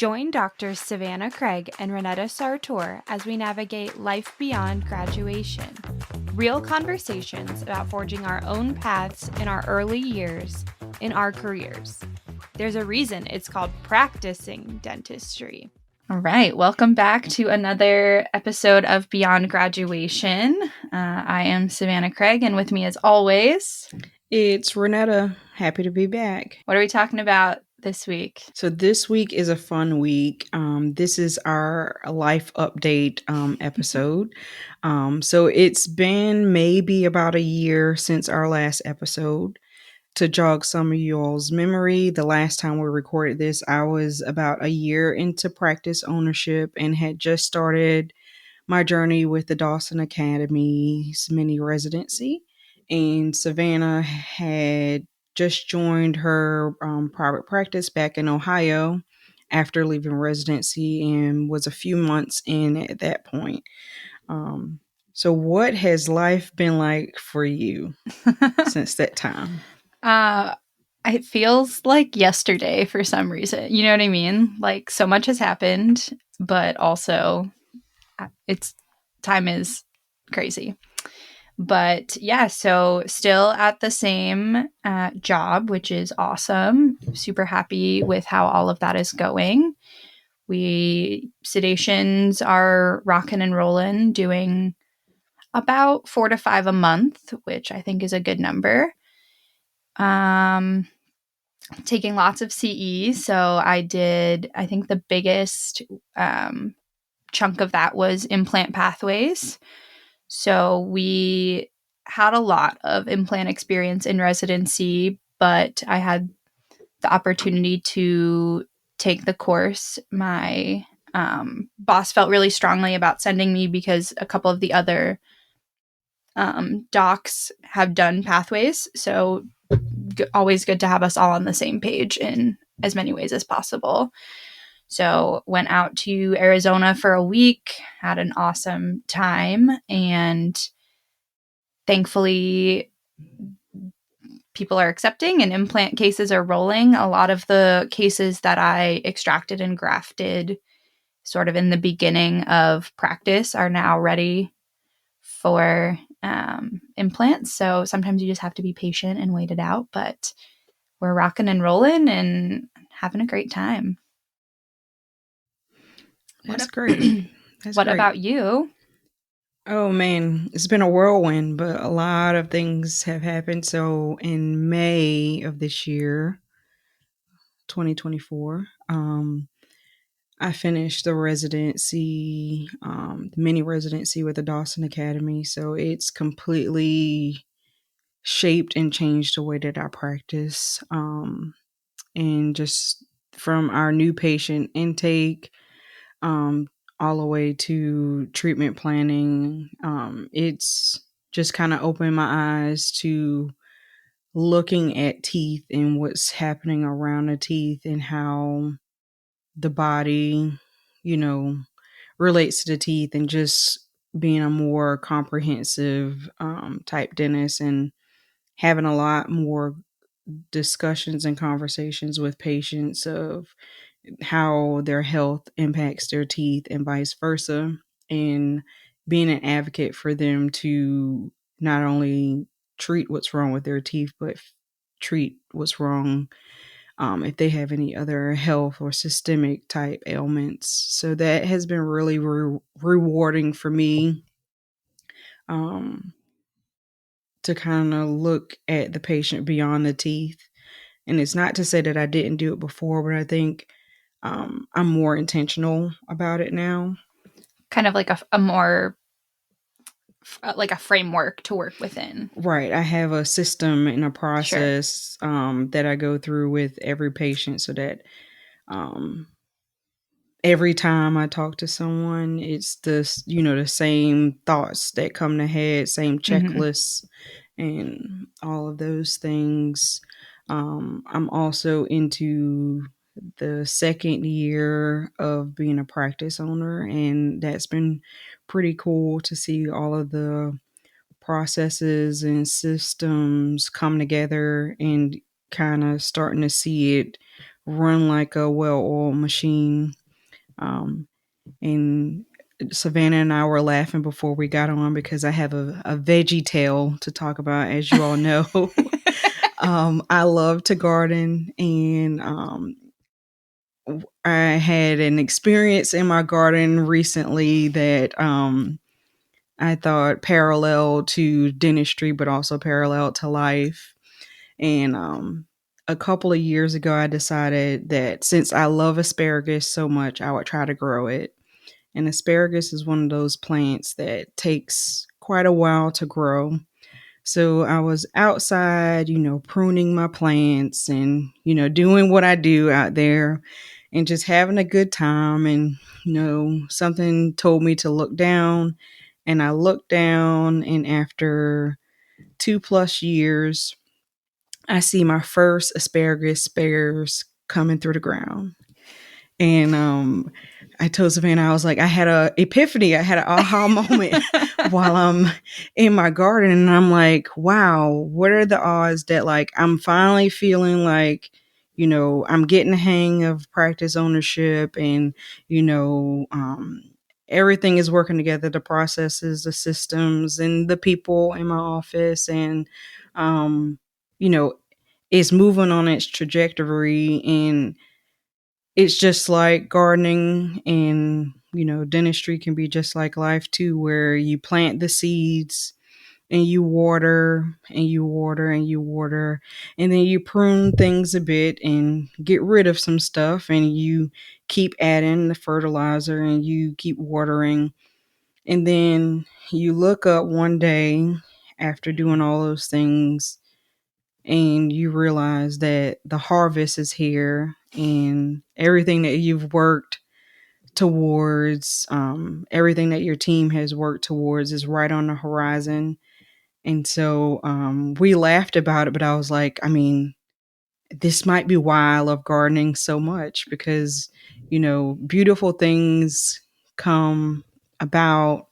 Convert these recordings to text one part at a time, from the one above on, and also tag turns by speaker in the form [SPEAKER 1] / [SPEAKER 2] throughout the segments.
[SPEAKER 1] Join Doctors Savanah Craig and Ronnetta Sartor as we navigate life beyond graduation. Real conversations about forging our own paths in our early years in our careers. There's a reason it's called practicing dentistry. All right, welcome back to another episode of Beyond Graduation. I am Savanah Craig, and with me as always,
[SPEAKER 2] it's Ronnetta. Happy to be back.
[SPEAKER 1] What are we talking about this week?
[SPEAKER 2] So this week is a fun week. This is our life update episode. So it's been maybe about a year since our last episode. To jog some of y'all's memory, the last time we recorded this, I was about a year into practice ownership and had just started my journey with the Dawson Academy's mini residency. And Savanah had just joined her private practice back in Ohio after leaving residency and was a few months in at that point. So what has life been like for you since that time?
[SPEAKER 1] It feels like yesterday for some reason. You know what I mean? Like so much has happened, but also time is crazy. But yeah, so still at the same job, which is awesome. Super happy with how all of that is going. Sedations are rocking and rolling, doing about 4 to 5 a month, which I think is a good number. Taking lots of CE. So I think the biggest chunk of that was Implant Pathways. So we had a lot of implant experience in residency, but I had the opportunity to take the course. My boss felt really strongly about sending me because a couple of the other docs have done pathways. So always good to have us all on the same page in as many ways as possible. So went out to Arizona for a week, had an awesome time, and thankfully people are accepting and implant cases are rolling. A lot of the cases that I extracted and grafted sort of in the beginning of practice are now ready for implants. So sometimes you just have to be patient and wait it out, but we're rocking and rolling and having a great time.
[SPEAKER 2] That's great.
[SPEAKER 1] What about you?
[SPEAKER 2] Oh man, it's been a whirlwind, but a lot of things have happened. So in May of this year, 2024, I finished the residency, the mini residency with the Dawson Academy. So it's completely shaped and changed the way that I practice. And just from our new patient intake, all the way to treatment planning, it's just kind of opened my eyes to looking at teeth and what's happening around the teeth and how the body, relates to the teeth, and just being a more comprehensive type dentist and having a lot more discussions and conversations with patients of how their health impacts their teeth and vice versa, and being an advocate for them to not only treat what's wrong with their teeth, but treat what's wrong if they have any other health or systemic type ailments. So that has been really rewarding for me, to kind of look at the patient beyond the teeth. And it's not to say that I didn't do it before, but I think I'm more intentional about it now.
[SPEAKER 1] Kind of like a more like a framework to work within.
[SPEAKER 2] Right. I have a system and a process that I go through with every patient, so that every time I talk to someone, it's the same thoughts that come to head, same checklists, and all of those things. I'm also into the second year of being a practice owner, and that's been pretty cool to see all of the processes and systems come together and kind of starting to see it run like a well-oiled machine. Um, and Savanah and I were laughing before we got on because I have a veggie tale to talk about, as you all know. I love to garden, and I had an experience in my garden recently that I thought parallel to dentistry, but also parallel to life. And a couple of years ago, I decided that since I love asparagus so much, I would try to grow it. And asparagus is one of those plants that takes quite a while to grow. So I was outside, pruning my plants and, doing what I do out there and just having a good time. And, something told me to look down. And I looked down, and after 2+ years, I see my first asparagus spears coming through the ground. And I told Savannah, I was like, I had a epiphany. I had an aha moment while I'm in my garden. And I'm like, wow, what are the odds that like I'm finally feeling like, I'm getting the hang of practice ownership, and, everything is working together, the processes, the systems, and the people in my office. And, you know, it's moving on its trajectory. And it's just like gardening, and dentistry can be just like life too, where you plant the seeds and you water and you water and you water, and then you prune things a bit and get rid of some stuff, and you keep adding the fertilizer and you keep watering. And then you look up one day after doing all those things, and you realize that the harvest is here, and everything that you've worked towards, everything that your team has worked towards is right on the horizon. And so we laughed about it, but I was like, I mean, this might be why I love gardening so much, because, beautiful things come about,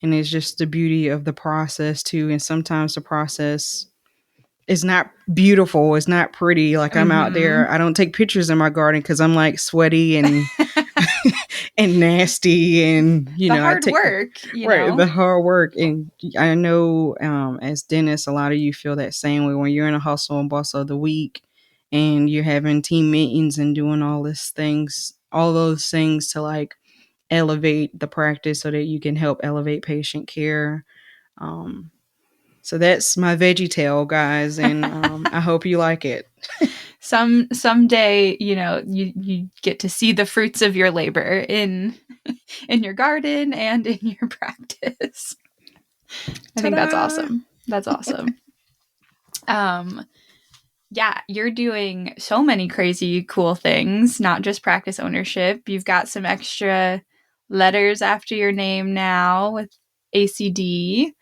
[SPEAKER 2] and it's just the beauty of the process too. And sometimes the process is not beautiful. It's not pretty. Like I'm out there. I don't take pictures in my garden because I'm like sweaty and and nasty, and
[SPEAKER 1] The
[SPEAKER 2] I
[SPEAKER 1] hard
[SPEAKER 2] take
[SPEAKER 1] work,
[SPEAKER 2] right, the hard work. And I know as dentists, a lot of you feel that same way when you're in a hustle and bustle of the week, and you're having team meetings and doing all those things to like elevate the practice so that you can help elevate patient care. Um, so that's my veggie tale, guys, and I hope you like it.
[SPEAKER 1] Someday, you get to see the fruits of your labor in your garden and in your practice. I think that's awesome. That's awesome. Yeah, you're doing so many crazy cool things, not just practice ownership. You've got some extra letters after your name now with ACD.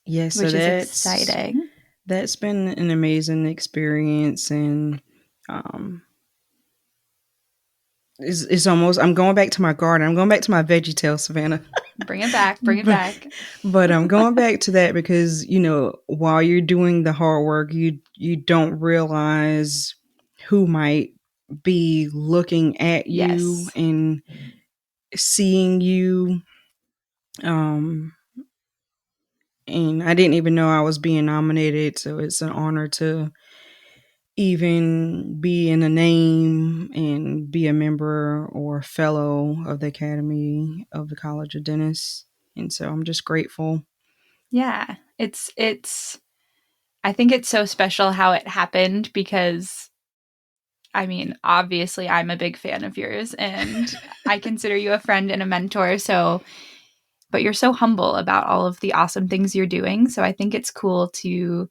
[SPEAKER 2] Yes,
[SPEAKER 1] which is exciting.
[SPEAKER 2] That's been an amazing experience. And it's almost, I'm going back to my garden. I'm going back to my veggie tale, Savanah.
[SPEAKER 1] Bring it back. Bring it back.
[SPEAKER 2] But I'm going back to that because, while you're doing the hard work, you don't realize who might be looking at you and seeing you. And I didn't even know I was being nominated. So it's an honor to even be in a name and be a member or fellow of the Academy of the College of Dentists. And so I'm just grateful.
[SPEAKER 1] Yeah, it's I think it's so special how it happened, because I mean, obviously I'm a big fan of yours and I consider you a friend and a mentor. So, but you're so humble about all of the awesome things you're doing. So I think it's cool to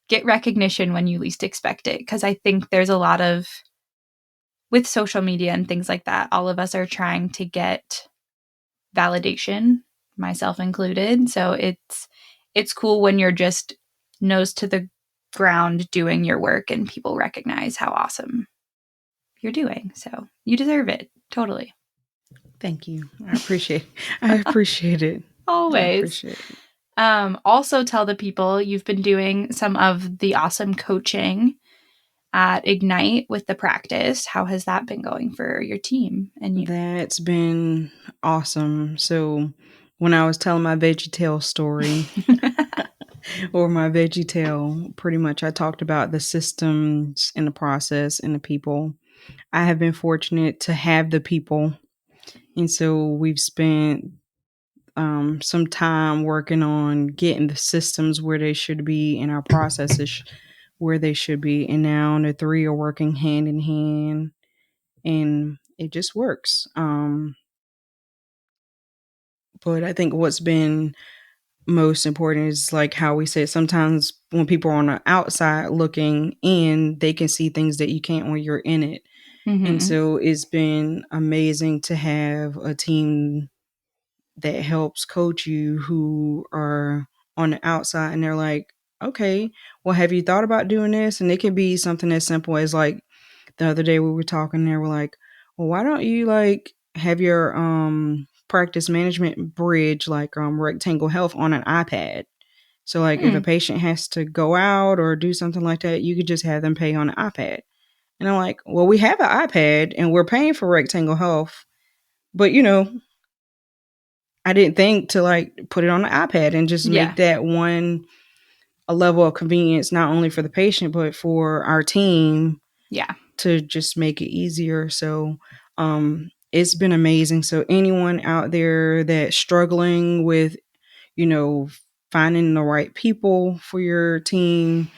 [SPEAKER 1] get recognition when you least expect it. Cause I think there's a lot of, with social media and things like that, all of us are trying to get validation, myself included. So it's cool when you're just nose to the ground doing your work and people recognize how awesome you're doing. So you deserve it. Totally.
[SPEAKER 2] Thank you. I appreciate it.
[SPEAKER 1] Always.
[SPEAKER 2] I appreciate it.
[SPEAKER 1] Also tell the people you've been doing some of the awesome coaching at Ignite with the practice. How has that been going for your team and you?
[SPEAKER 2] That's been awesome. So when I was telling my VeggieTale story or my VeggieTale, pretty much I talked about the systems and the process and the people. I have been fortunate to have the people. And so we've spent some time working on getting the systems where they should be and our processes where they should be. And now the three are working hand in hand and it just works. But I think what's been most important is like how we said sometimes when people are on the outside looking in, they can see things that you can't when you're in it. And
[SPEAKER 1] Mm-hmm.
[SPEAKER 2] so it's been amazing to have a team that helps coach you who are on the outside and they're like, okay, well, have you thought about doing this? And it can be something as simple as like the other day we were talking there, we're like, well, why don't you like have your practice management bridge like rectangle health on an iPad? So like if a patient has to go out or do something like that, you could just have them pay on an iPad. And I'm like, well, we have an iPad and we're paying for rectangle health, but I didn't think to like put it on the iPad and just
[SPEAKER 1] Yeah.
[SPEAKER 2] make that one a level of convenience, not only for the patient, but for our team
[SPEAKER 1] Yeah.
[SPEAKER 2] to just make it easier. So it's been amazing. So anyone out there that's struggling with, you know, finding the right people for your team,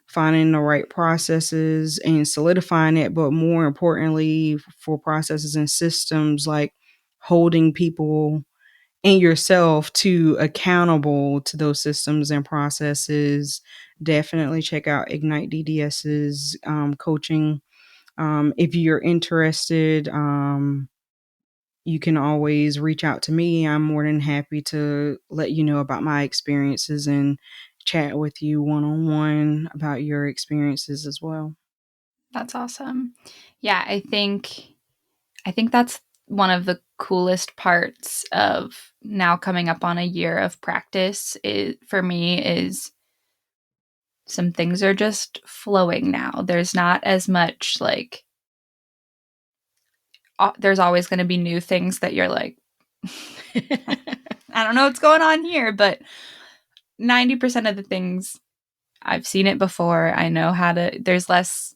[SPEAKER 2] finding the right processes and solidifying it, but more importantly for processes and systems like holding people and yourself to accountable to those systems and processes, definitely check out IgniteDDS's coaching. If you're interested, you can always reach out to me. I'm more than happy to let you know about my experiences and chat with you one on one about your experiences as well.
[SPEAKER 1] That's awesome. Yeah, I think that's one of the coolest parts of now coming up on a year of practice for me is some things are just flowing now. There's not as much like there's always going to be new things that you're like I don't know what's going on here, but 90% of the things I've seen it before. I know how to there's less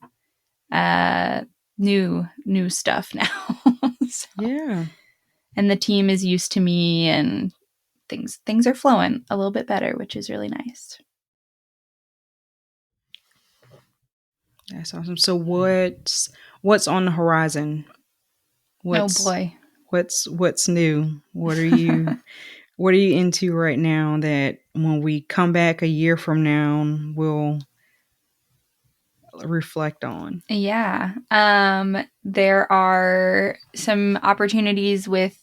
[SPEAKER 1] uh new stuff now. So,
[SPEAKER 2] Yeah,
[SPEAKER 1] and the team is used to me and things are flowing a little bit better, which is really nice.
[SPEAKER 2] that's awesome. So what's on the horizon?
[SPEAKER 1] Oh
[SPEAKER 2] What's
[SPEAKER 1] boy.
[SPEAKER 2] what's new? What are you into right now that when we come back a year from now we'll reflect on?
[SPEAKER 1] Yeah. There are some opportunities with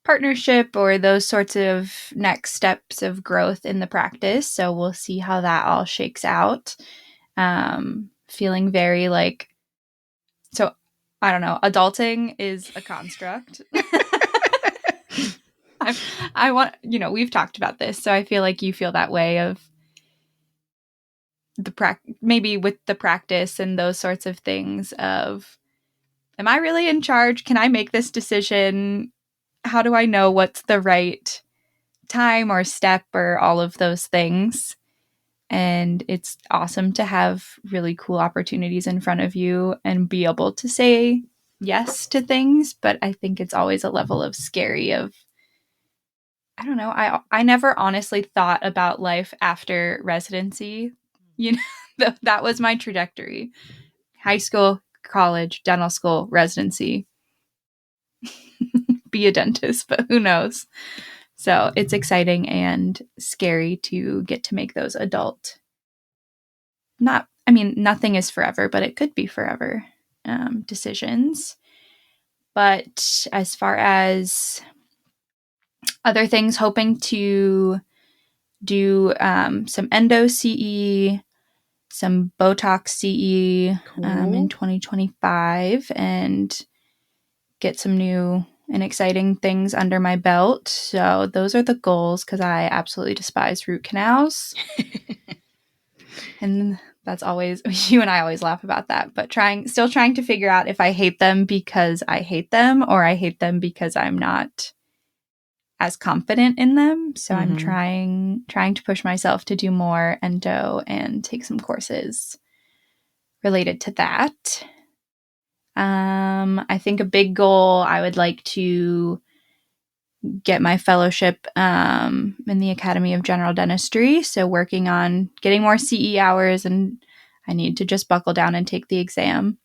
[SPEAKER 1] partnership or those sorts of next steps of growth in the practice. So we'll see how that all shakes out. Feeling very like, so I don't know, adulting is a construct. I want, we've talked about this. So I feel like you feel that way of maybe with the practice and those sorts of things of, am I really in charge? Can I make this decision? How do I know what's the right time or step or all of those things? And it's awesome to have really cool opportunities in front of you and be able to say yes to things. But I think it's always a level of scary of, I don't know. I never honestly thought about life after residency. That was my trajectory. High school, college, dental school, residency, be a dentist, but who knows? So it's exciting and scary to get to make those nothing is forever, but it could be forever decisions. But as far as other things, hoping to do some endo CE, some Botox CE in
[SPEAKER 2] Cool.
[SPEAKER 1] 2025 and get some new and exciting things under my belt. So those are the goals because I absolutely despise root canals. And That's always, you and I always laugh about that, but still trying to figure out if I hate them because I hate them or I hate them because I'm not as confident in them. So I'm
[SPEAKER 2] Mm-hmm.
[SPEAKER 1] trying to push myself to do more endo and take some courses related to that. I think a big goal, I would like to get my fellowship in the Academy of General Dentistry. So working on getting more CE hours, and I need to just buckle down and take the exam.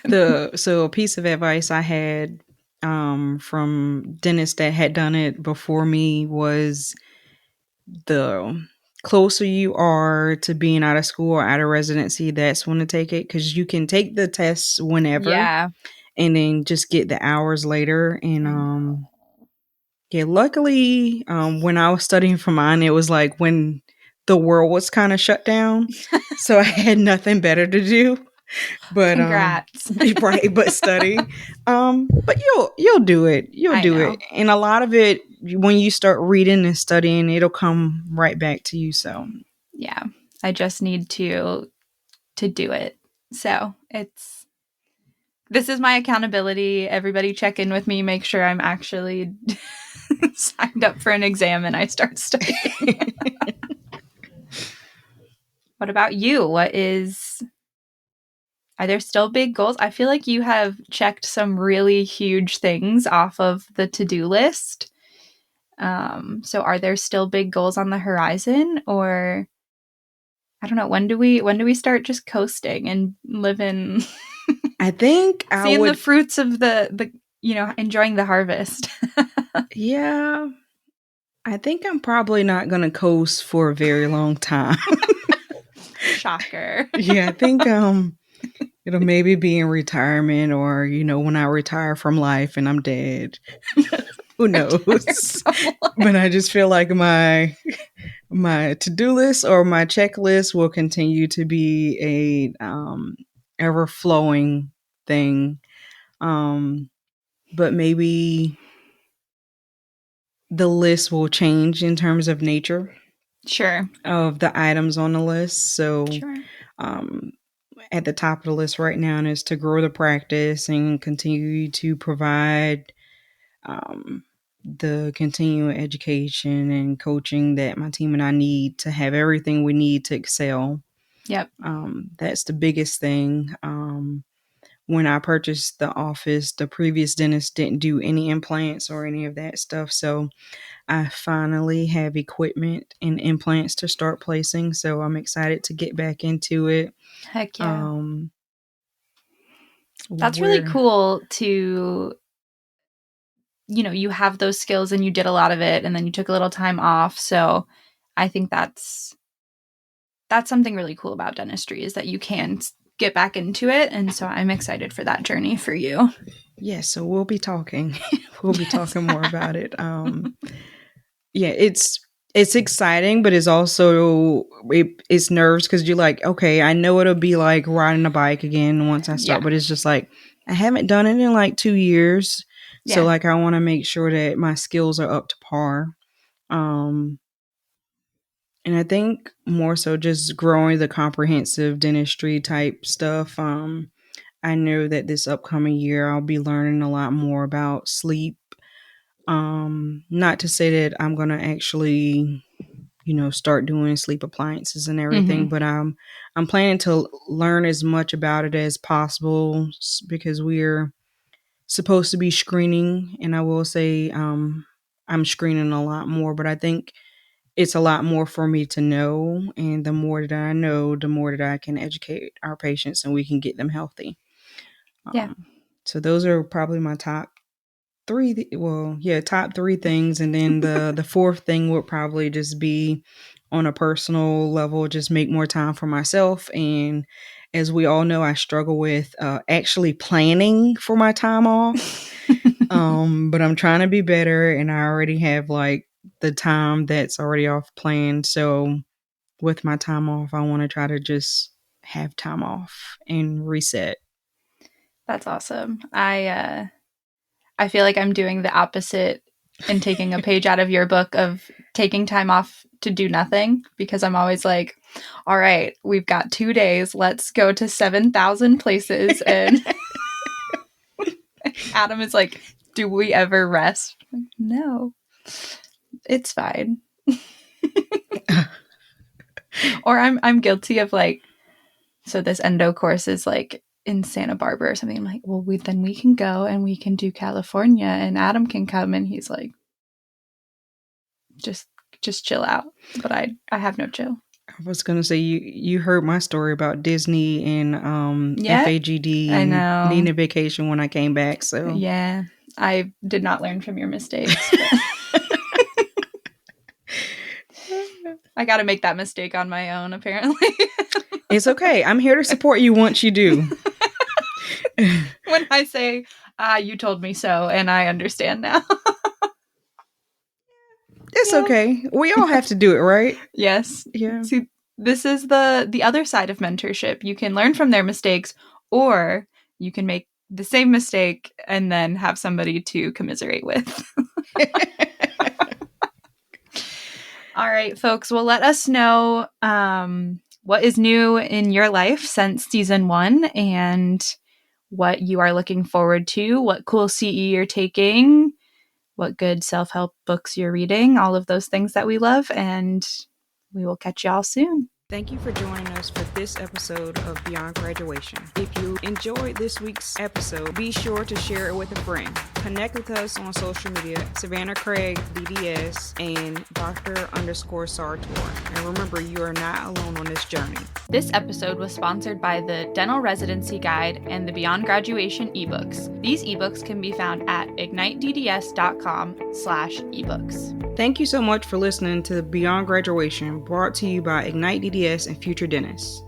[SPEAKER 2] So a piece of advice I had from dentists that had done it before me was the closer you are to being out of school or out of residency, that's when to take it, because you can take the tests whenever
[SPEAKER 1] Yeah,
[SPEAKER 2] and then just get the hours later. And
[SPEAKER 1] I know.
[SPEAKER 2] yeah, luckily, when I was studying for mine, it was like when the world was kind of shut down, so I had nothing better to do. But
[SPEAKER 1] Congrats.
[SPEAKER 2] right, but study. But you'll do it. You'll
[SPEAKER 1] I
[SPEAKER 2] do it.
[SPEAKER 1] know.
[SPEAKER 2] And a lot of it, when you start reading and studying, it'll come right back to you. So
[SPEAKER 1] Yeah, I just need to do it. So this is my accountability. Everybody check in with me, make sure I'm actually signed up for an exam and I start studying. What about you? Are there still big goals? I feel like you have checked some really huge things off of the to-do list. So are there still big goals on the horizon, or I don't know, when do we start just coasting and living
[SPEAKER 2] I think I
[SPEAKER 1] seeing the
[SPEAKER 2] would,
[SPEAKER 1] fruits of the enjoying the harvest?
[SPEAKER 2] yeah, I think I'm probably not going to coast for a very long time.
[SPEAKER 1] Shocker.
[SPEAKER 2] Yeah, I think it'll maybe be in retirement, or when I retire from life and I'm dead. Who
[SPEAKER 1] Retire
[SPEAKER 2] knows?
[SPEAKER 1] from life.
[SPEAKER 2] But I just feel like my to-do list or my checklist will continue to be a ever flowing thing. But maybe the list will change in terms of nature
[SPEAKER 1] Sure.
[SPEAKER 2] of the items on the list. So
[SPEAKER 1] Sure.
[SPEAKER 2] um at the top of the list right now is to grow the practice and continue to provide um the continuing education and coaching that my team and I need to have everything we need to excel.
[SPEAKER 1] Yep.
[SPEAKER 2] That's the biggest thing. When I purchased the office, the previous dentist didn't do any implants or any of that stuff. So I finally have equipment and implants to start placing. So I'm excited to get back into it.
[SPEAKER 1] Heck yeah.
[SPEAKER 2] Um,
[SPEAKER 1] That's really
[SPEAKER 2] where
[SPEAKER 1] cool to, you have those skills and you did a lot of it and then you took a little time off. So I think that's something really cool about dentistry, is that you can get back into it. And so I'm excited for that journey for you.
[SPEAKER 2] yeah, so we'll be talking. We'll be
[SPEAKER 1] Yes.
[SPEAKER 2] talking more about it. Yeah, it's exciting, but it's also it's nerves, because you're like, okay, I know it'll be like riding a bike again once I start,
[SPEAKER 1] Yeah.
[SPEAKER 2] but it's just like I haven't done it in like 2 years, so
[SPEAKER 1] Yeah.
[SPEAKER 2] like I want to make sure that my skills are up to par. Um, and I think more so just growing the comprehensive dentistry type stuff. I know that this upcoming year I'll be learning a lot more about sleep. Not to say that I'm gonna actually start doing sleep appliances and everything,
[SPEAKER 1] Mm-hmm.
[SPEAKER 2] but I'm planning to learn as much about it as possible, because we're supposed to be screening. And I will say I'm screening a lot more, but I think it's a lot more for me to know, and the more that I know, the more that I can educate our patients and we can get them healthy.
[SPEAKER 1] Yeah.
[SPEAKER 2] So those are probably my top three. Well, yeah, top three things. And then the fourth thing would probably just be on a personal level, just make more time for myself. And as we all know, I struggle with actually planning for my time off. But I'm trying to be better, and I already have like the time that's already off planned. So with my time off, I want to try to just have time off and reset.
[SPEAKER 1] That's awesome. I feel like I'm doing the opposite and taking a page out of your book of taking time off to do nothing because I'm always like, all right, we've got 2 days. Let's go to 7,000 places. And Adam is like, do we ever rest? I'm like, no, it's fine. Or I'm guilty of like, so this endo course is like in Santa Barbara or something. I'm like, well, we can go and we can do California and Adam can come. And he's like, just chill out. But I have no chill.
[SPEAKER 2] I was gonna say you heard my story about Disney and FAGD
[SPEAKER 1] I
[SPEAKER 2] and
[SPEAKER 1] know.
[SPEAKER 2] needing a vacation when I came back. So
[SPEAKER 1] yeah, I did not learn from your mistakes. I got to make that mistake on my own, apparently.
[SPEAKER 2] It's okay. I'm here to support you once you do.
[SPEAKER 1] When I say, you told me so, and I understand now.
[SPEAKER 2] It's okay. We all have to do it, right?
[SPEAKER 1] Yes.
[SPEAKER 2] Yeah.
[SPEAKER 1] See, this is the other side of mentorship. You can learn from their mistakes, or you can make the same mistake and then have somebody to commiserate with. All right, folks. Well, let us know what is new in your life since season 1 and what you are looking forward to, what cool CE you're taking, what good self-help books you're reading, all of those things that we love, and we will catch y'all soon.
[SPEAKER 2] Thank you for joining us for this episode of Beyond Graduation. If you enjoyed this week's episode, be sure to share it with a friend. Connect with us on social media, Savanah Craig, DDS, and Dr._Sartor. And remember, you are not alone on this journey.
[SPEAKER 1] This episode was sponsored by the Dental Residency Guide and the Beyond Graduation ebooks. These ebooks can be found at IgniteDDS.com/ebooks.
[SPEAKER 2] Thank you so much for listening to Beyond Graduation, brought to you by IgniteDDS and Future Dentists.